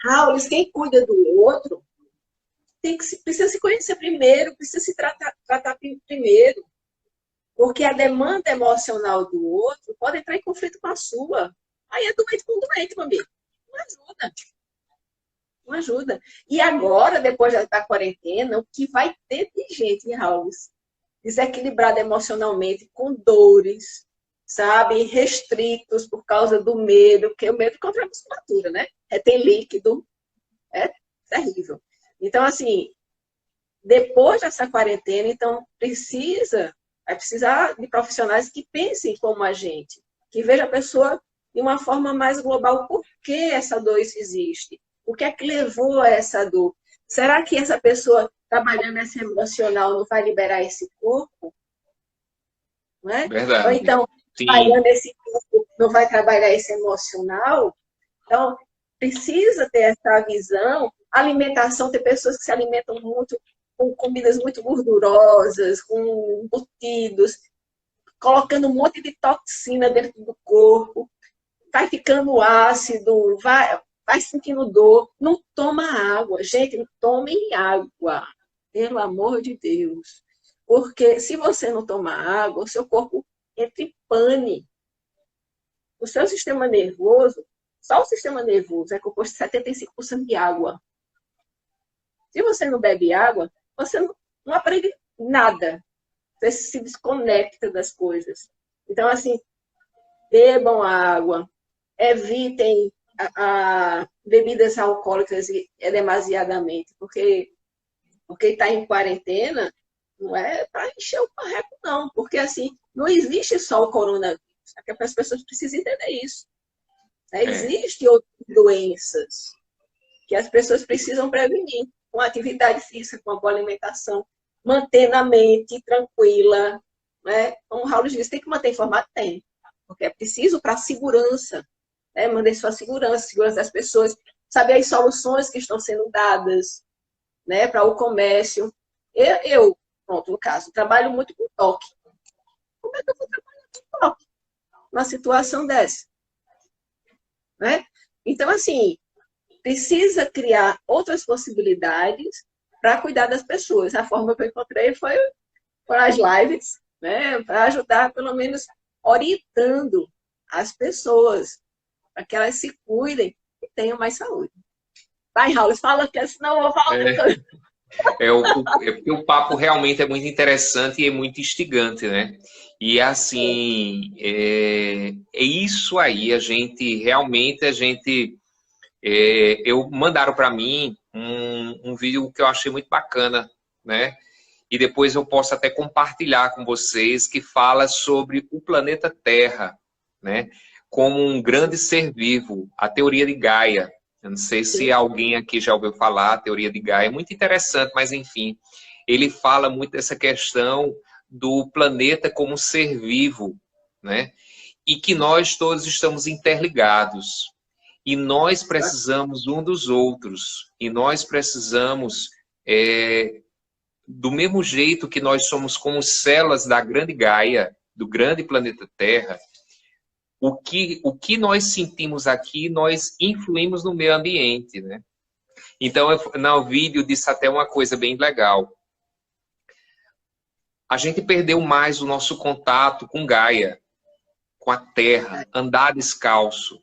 Raul, quem cuida do outro precisa se conhecer primeiro, precisa se tratar primeiro. Porque a demanda emocional do outro pode entrar em conflito com a sua. Aí é doente com doente, meu amigo. Não ajuda. Não ajuda. E agora, depois da quarentena, o que vai ter de gente, Raul, desequilibrada emocionalmente, com dores, sabe? Restritos por causa do medo, porque o medo contra a musculatura, né? Tem líquido. É terrível. Então, assim, depois dessa quarentena, então, vai precisar de profissionais que pensem como a gente, que vejam a pessoa de uma forma mais global. Por que essa dor existe? O que é que levou a essa dor? Será que essa pessoa trabalhando esse emocional não vai liberar esse corpo? Não é? Verdade. Ou então, trabalhando esse corpo, não vai trabalhar esse emocional? Então, precisa ter essa visão. Alimentação, tem pessoas que se alimentam muito com comidas muito gordurosas, com embutidos, colocando um monte de toxina dentro do corpo, vai ficando ácido, vai sentindo dor, não toma água. Gente, não tomem água, pelo amor de Deus. Porque se você não tomar água, o seu corpo entra em pane. O seu sistema nervoso, só o sistema nervoso é composto de 75% de água. Se você não bebe água, você não aprende nada. Você se desconecta das coisas. Então, assim, bebam água, evitem bebidas alcoólicas demasiadamente, porque está em quarentena não é para encher o parreco, não. Porque, assim, não existe só o coronavírus. As pessoas precisam entender isso. Existem outras doenças que as pessoas precisam prevenir com atividade física, com a boa alimentação, mantendo a mente tranquila, né? Como o Raul disse, tem que manter informado? Tem, porque é preciso para a segurança, né? Manter sua segurança das pessoas, saber as soluções que estão sendo dadas, né? Para o comércio. Pronto, no caso, trabalho muito com toque. Como é que eu vou trabalhar com toque numa situação dessa? Né? Então, assim, precisa criar outras possibilidades para cuidar das pessoas. A forma que eu encontrei foi as lives, né, para ajudar, pelo menos, orientando as pessoas, para que elas se cuidem e tenham mais saúde. Vai, Raul, fala, que senão eu vou falar outra coisa. Porque o papo realmente é muito interessante e é muito instigante, né? E assim, é isso aí, mandaram para mim um vídeo que eu achei muito bacana, né? E depois eu posso até compartilhar com vocês, que fala sobre o planeta Terra, né? Como um grande ser vivo, a teoria de Gaia. Eu não sei se alguém aqui já ouviu falar, a teoria de Gaia é muito interessante, mas enfim, ele fala muito dessa questão do planeta como um ser vivo, né? E que nós todos estamos interligados. E nós precisamos um dos outros. E nós precisamos, do mesmo jeito que nós somos como células da grande Gaia, do grande planeta Terra, o que nós sentimos aqui, nós influímos no meio ambiente, né? Então, no vídeo disse até uma coisa bem legal. A gente perdeu mais o nosso contato com Gaia, com a Terra, andar descalço.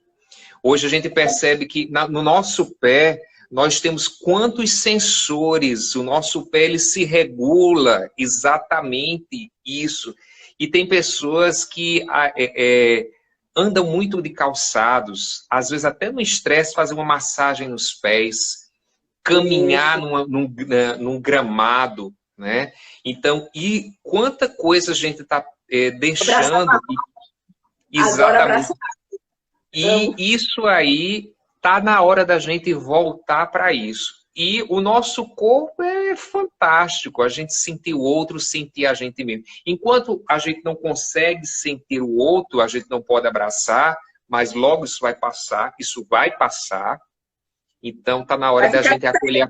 Hoje a gente percebe que no nosso pé nós temos quantos sensores, o nosso pé ele se regula exatamente isso. E tem pessoas que andam muito de calçados, às vezes até no estresse, fazer uma massagem nos pés, caminhar num gramado, né? Então, e quanta coisa a gente está deixando. Exatamente. E isso aí tá na hora da gente voltar para isso. E o nosso corpo é fantástico, a gente sentir o outro, sentir a gente mesmo. Enquanto a gente não consegue sentir o outro, a gente não pode abraçar, mas logo isso vai passar, Então tá na hora da gente acolher.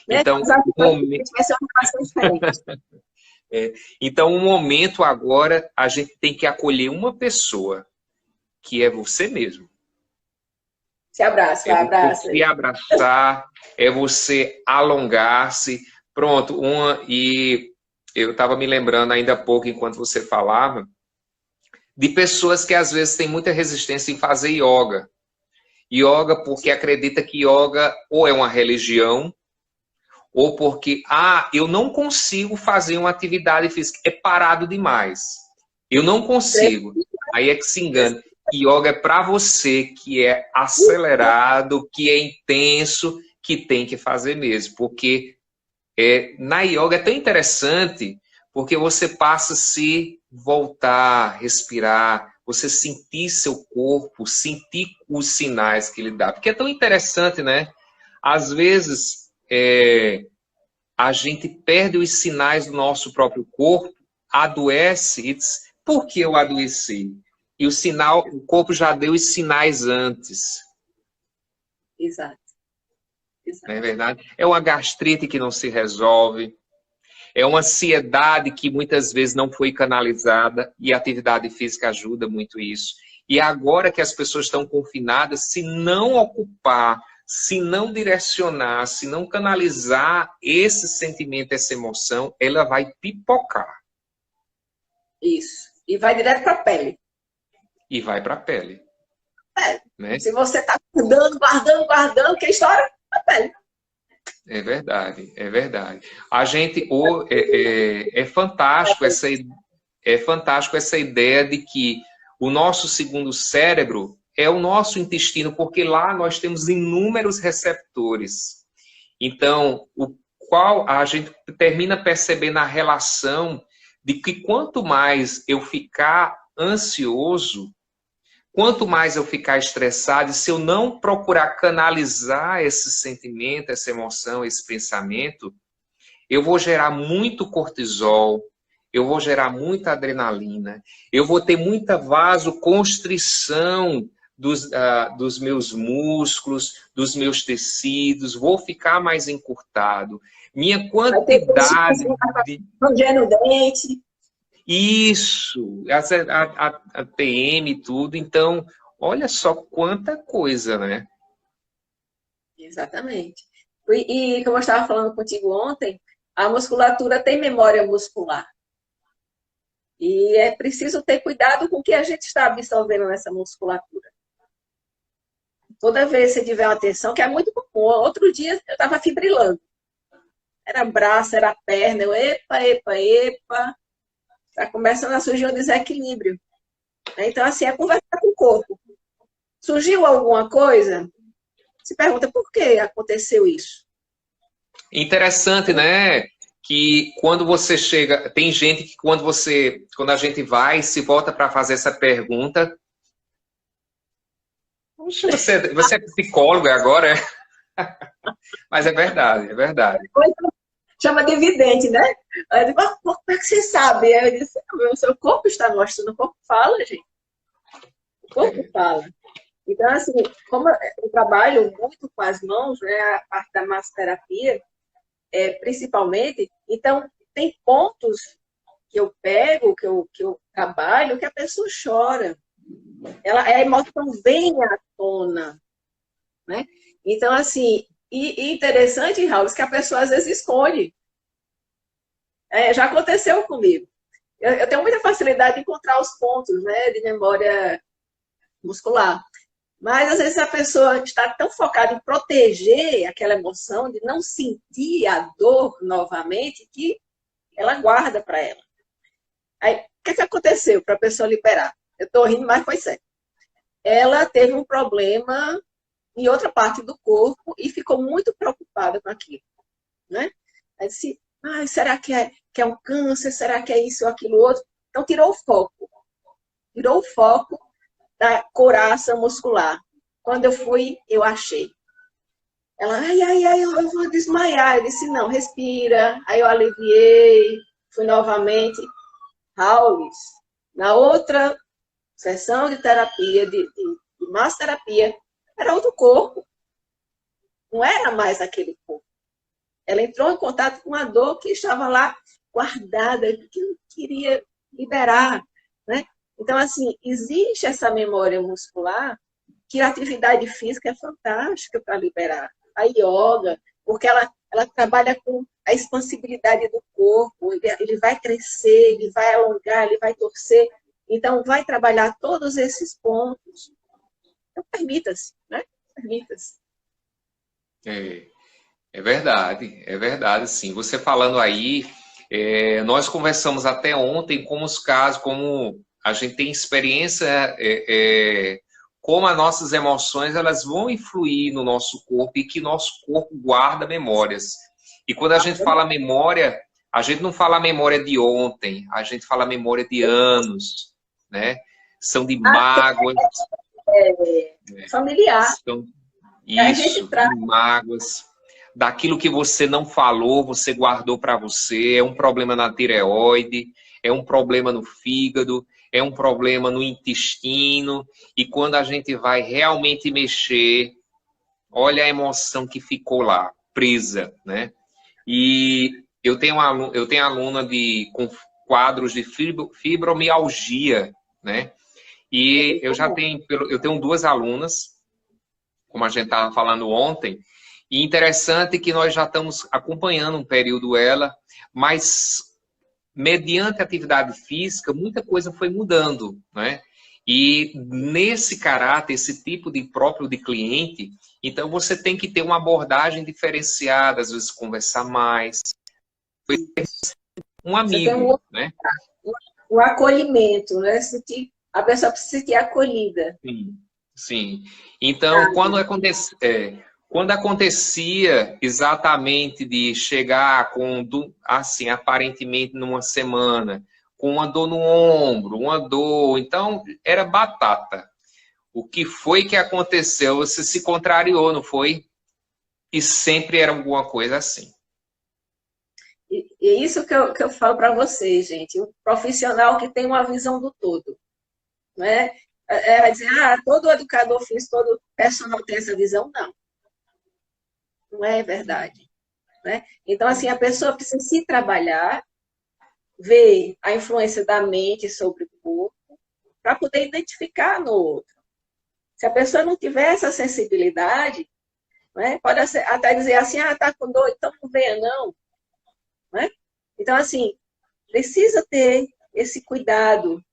Então, então, um momento agora, a gente tem que acolher uma pessoa, que é você mesmo. Se abraça, se abraçar, é você alongar-se. Pronto, e eu estava me lembrando ainda há pouco, enquanto você falava, de pessoas que às vezes têm muita resistência em fazer yoga. Yoga porque acredita que yoga ou é uma religião, ou porque, eu não consigo fazer uma atividade física, é parado demais. Eu não consigo. Aí é que se engana. Yoga é para você que é acelerado, que é intenso, que tem que fazer mesmo. Porque na yoga é tão interessante, porque você passa a se voltar, respirar, você sentir seu corpo, sentir os sinais que ele dá. Porque é tão interessante, né? Às vezes, a gente perde os sinais do nosso próprio corpo, adoece e diz, por que eu adoeci? E o corpo já deu os sinais antes. Exato. Não é verdade? É uma gastrite que não se resolve, é uma ansiedade que muitas vezes não foi canalizada, e a atividade física ajuda muito isso. E agora que as pessoas estão confinadas, se não ocupar, se não direcionar, se não canalizar esse sentimento, essa emoção, ela vai pipocar. Isso. E vai direto para a pele. E vai para a pele. Né? Se você está guardando, que história? A pele. É verdade, é verdade. A gente é fantástico essa ideia de que o nosso segundo cérebro é o nosso intestino, porque lá nós temos inúmeros receptores. Então, qual a gente termina percebendo a relação de que quanto mais eu ficar ansioso, quanto mais eu ficar estressado, e se eu não procurar canalizar esse sentimento, essa emoção, esse pensamento, eu vou gerar muito cortisol, eu vou gerar muita adrenalina, eu vou ter muita vasoconstrição dos meus músculos, dos meus tecidos, vou ficar mais encurtado. Minha quantidade de... no dente. Isso, a TM e tudo. Então, olha só quanta coisa, né? Exatamente. E como eu estava falando contigo ontem, a musculatura tem memória muscular. E é preciso ter cuidado com o que a gente está absorvendo nessa musculatura. Toda vez que você tiver uma tensão, que é muito comum. Outro dia eu estava fibrilando. Era braço, era perna. Eu, epa, epa, epa. Está começando a surgir um desequilíbrio. Então, assim, é conversar com o corpo. Surgiu alguma coisa? Se pergunta por que aconteceu isso. Interessante, né? Que quando você chega, tem gente que quando a gente vai, se volta para fazer essa pergunta, "Poxa, você é psicóloga agora?" Mas é verdade, é verdade. Chama de evidente, né? Aí eu digo, como é que você sabe? Aí eu disse, o seu corpo está mostrando, o corpo fala, gente. O corpo fala. Então, assim, como eu trabalho muito com as mãos, né, a parte da massoterapia, principalmente, então tem pontos que eu pego, que eu trabalho, que a pessoa chora. A emoção vem à tona, né? Então, assim, e interessante, Raul, que a pessoa às vezes esconde. Já aconteceu comigo. Eu tenho muita facilidade de encontrar os pontos, né, de memória muscular. Mas, às vezes, a pessoa está tão focada em proteger aquela emoção, de não sentir a dor novamente, que ela guarda para ela. Aí, o que aconteceu para a pessoa liberar? Eu estou rindo, mas foi sério. Ela teve um problema em outra parte do corpo e ficou muito preocupada com aquilo, né? Aí disse, será que é um câncer? Será que é isso ou aquilo outro? Então, tirou o foco da couraça muscular. Quando eu fui, eu achei. Ela, eu vou desmaiar. Eu disse, não, respira. Aí eu aliviei, fui novamente. Raul, na outra sessão de terapia, de massoterapia, era outro corpo. Não era mais aquele corpo. Ela entrou em contato com uma dor que estava lá guardada, que não queria liberar, né? Então, assim, existe essa memória muscular que a atividade física é fantástica para liberar. A yoga, porque ela trabalha com a expansibilidade do corpo, ele vai crescer, ele vai alongar, ele vai torcer. Então, vai trabalhar todos esses pontos. Então, permita-se, né? Permita-se. É verdade, sim. Você falando aí, nós conversamos até ontem como os casos, como a gente tem experiência, como as nossas emoções elas vão influir no nosso corpo e que nosso corpo guarda memórias. E quando a gente fala memória, a gente não fala memória de ontem, a gente fala memória de anos, né? São de mágoas. Familiar. Isso, de mágoas. Daquilo que você não falou, você guardou para você, é um problema na tireoide, é um problema no fígado, é um problema no intestino, e quando a gente vai realmente mexer, olha a emoção que ficou lá, presa, né? E eu tenho aluna com quadros de fibromialgia, né? E eu tenho duas alunas, como a gente estava falando ontem, e interessante que nós já estamos acompanhando um período ela, mas mediante a atividade física, muita coisa foi mudando, né? E nesse caráter, esse tipo de próprio de cliente, então você tem que ter uma abordagem diferenciada, às vezes conversar mais. Um amigo, né? O acolhimento, né? A pessoa precisa se sentir acolhida. Sim, sim. Então, quando acontecia exatamente de chegar com, assim, aparentemente numa semana, com uma dor no ombro, uma dor, então era batata. O que foi que aconteceu? Você se contrariou, não foi? E sempre era alguma coisa assim. E é isso que eu falo para vocês, gente. O profissional que tem uma visão do todo. Né? Vai dizer, todo educador físico, todo personal tem essa visão. Não. Não é verdade. Né? Então, assim, a pessoa precisa se trabalhar, ver a influência da mente sobre o corpo, para poder identificar no outro. Se a pessoa não tiver essa sensibilidade, né? Pode até dizer assim, tá com dor, então não venha não, né? Então, assim, precisa ter esse cuidado,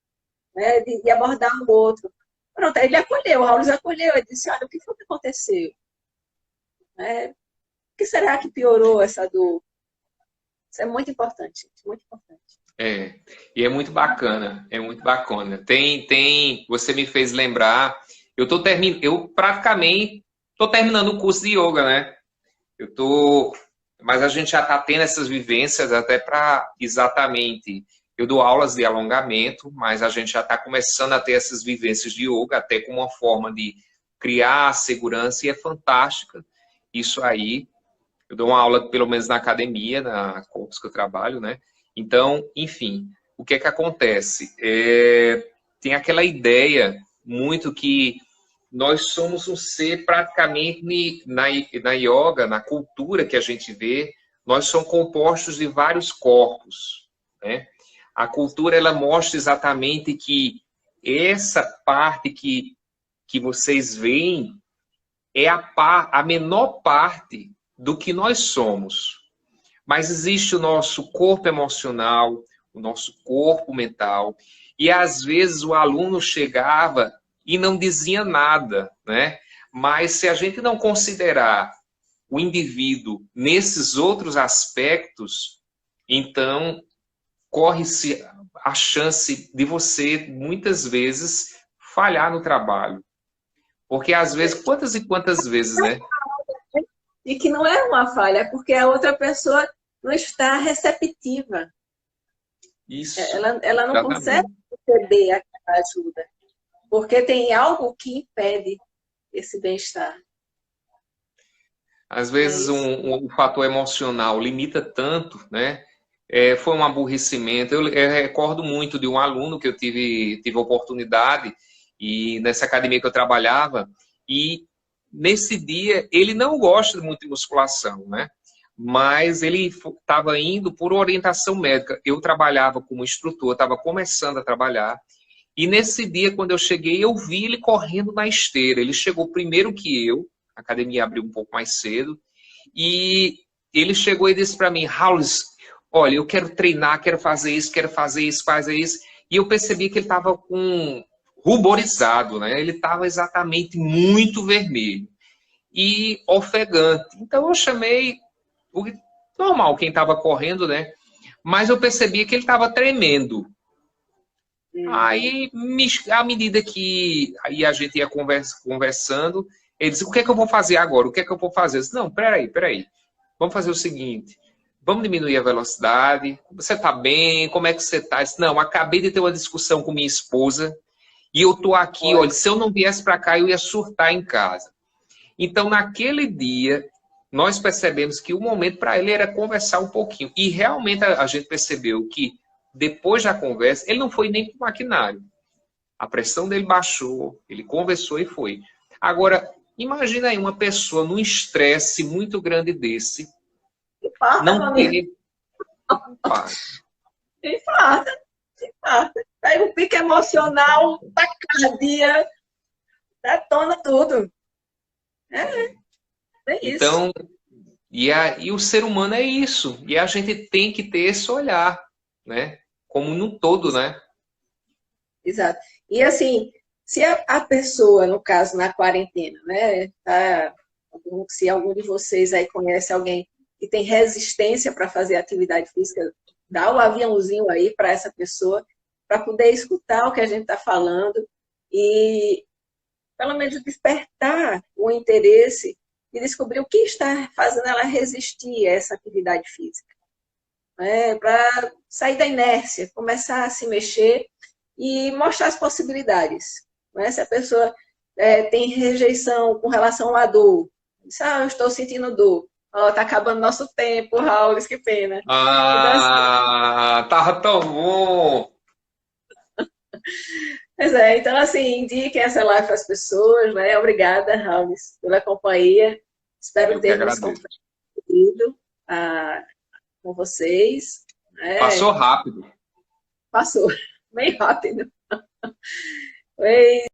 né, de abordar o outro. Pronto, aí ele acolheu, o Raul acolheu, ele disse, olha, o que foi que aconteceu? Né? Por que será que piorou essa dor? Isso é muito importante, gente, muito importante. E é muito bacana, é muito bacana. Você me fez lembrar, eu praticamente estou terminando o curso de yoga, né? Mas a gente já está tendo essas vivências até para exatamente. Eu dou aulas de alongamento, mas a gente já está começando a ter essas vivências de yoga, até como uma forma de criar segurança, e é fantástica isso aí. Eu dou uma aula, pelo menos na academia, na Corpus que eu trabalho, né? Então, enfim, o que é que acontece? Tem aquela ideia muito que nós somos um ser praticamente, na yoga, na cultura que a gente vê, nós somos compostos de vários corpos, né? A cultura, ela mostra exatamente que essa parte que vocês veem é a menor parte do que nós somos. Mas existe o nosso corpo emocional, o nosso corpo mental, e às vezes o aluno chegava e não dizia nada, né? Mas se a gente não considerar o indivíduo nesses outros aspectos, então corre-se a chance de você, muitas vezes, falhar no trabalho. Porque às vezes, quantas e quantas vezes, né? E que não é uma falha, é porque a outra pessoa não está receptiva. Isso. Ela não consegue receber aquela ajuda, porque tem algo que impede esse bem-estar. Às vezes um fator emocional limita tanto, né? Foi um aborrecimento. Eu recordo muito de um aluno que eu tive oportunidade, e nessa academia que eu trabalhava, e nesse dia ele não gosta muito de musculação, né? Mas ele estava indo por orientação médica. Eu trabalhava como instrutor, estava começando a trabalhar, e nesse dia, quando eu cheguei, eu vi ele correndo na esteira. Ele chegou primeiro que eu, a academia abriu um pouco mais cedo, e ele chegou e disse para mim, Raul, olha, eu quero treinar, quero fazer isso, fazer isso. E eu percebi que ele estava ruborizado, né? Ele estava exatamente muito vermelho e ofegante. Então eu chamei, normal, quem estava correndo, né? Mas eu percebi que ele estava tremendo. Aí, à medida que aí a gente ia conversando, ele disse, o que é que eu vou fazer agora? O que é que eu vou fazer? Eu disse, não, peraí. Vamos fazer o seguinte, vamos diminuir a velocidade. Você está bem? Como é que você está? Não, acabei de ter uma discussão com minha esposa e eu estou aqui, olha, se eu não viesse para cá, eu ia surtar em casa. Então, naquele dia, nós percebemos que o momento para ele era conversar um pouquinho. E realmente a gente percebeu que, depois da conversa, ele não foi nem para o maquinário. A pressão dele baixou, ele conversou e foi. Agora, imagina aí uma pessoa num estresse muito grande desse, não ter... Infarta. Aí o pico emocional, taquicardia, detona tudo. É isso. Então, e o ser humano é isso. E a gente tem que ter esse olhar, né? Como num todo, né? Exato. E assim, se a pessoa, no caso, na quarentena, né? Se algum de vocês aí conhece alguém que tem resistência para fazer atividade física, dá o aviãozinho aí para essa pessoa, para poder escutar o que a gente está falando e, pelo menos, despertar o interesse e descobrir o que está fazendo ela resistir a essa atividade física. Para sair da inércia, começar a se mexer e mostrar as possibilidades. Se a pessoa tem rejeição com relação à dor, diz, eu estou sentindo dor. Está acabando nosso tempo, Raul, que pena. Tava tão bom! Pois então assim, indiquem essa live para as pessoas, né? Obrigada, Raul, pela companhia. Espero termos compreendido com vocês. Passou rápido. Passou, bem rápido. Oi.